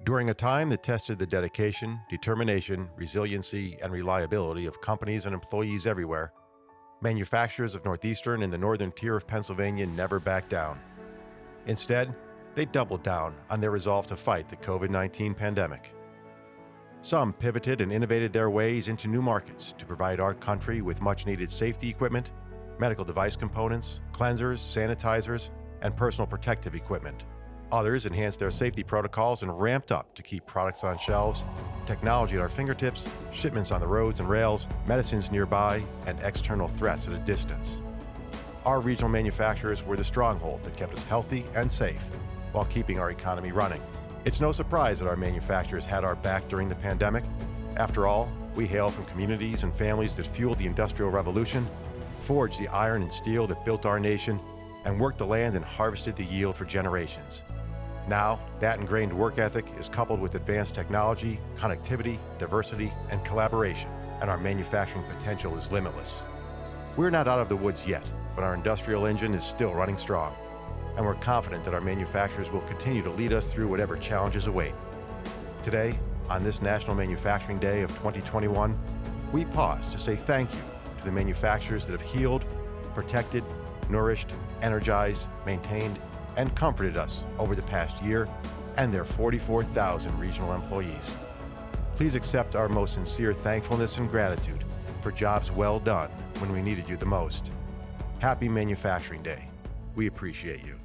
During a time that tested the dedication, determination, resiliency, and reliability of companies and employees everywhere, manufacturers of Northeastern and the northern tier of Pennsylvania never backed down. Instead, they doubled down on their resolve to fight the COVID-19 pandemic. Some pivoted and innovated their ways into new markets to provide our country with much-needed safety equipment, medical device components, cleansers, sanitizers, and personal protective equipment. Others enhanced their safety protocols and ramped up to keep products on shelves, technology at our fingertips, shipments on the roads and rails, medicines nearby, and external threats at a distance. Our regional manufacturers were the stronghold that kept us healthy and safe while keeping our economy running. It's no surprise that our manufacturers had our back during the pandemic. After all, we hail from communities and families that fueled the Industrial Revolution, forged the iron and steel that built our nation, and worked the land and harvested the yield for generations. Now, that ingrained work ethic is coupled with advanced technology, connectivity, diversity, and collaboration, and our manufacturing potential is limitless. We're not out of the woods yet, but our industrial engine is still running strong, and we're confident that our manufacturers will continue to lead us through whatever challenges await. Today, on this National Manufacturing Day of 2021, we pause to say thank you to the manufacturers that have healed, protected, nourished, energized, maintained, and comforted us over the past year, and their 44,000 regional employees. Please accept our most sincere thankfulness and gratitude for jobs well done when we needed you the most. Happy Manufacturing Day. We appreciate you.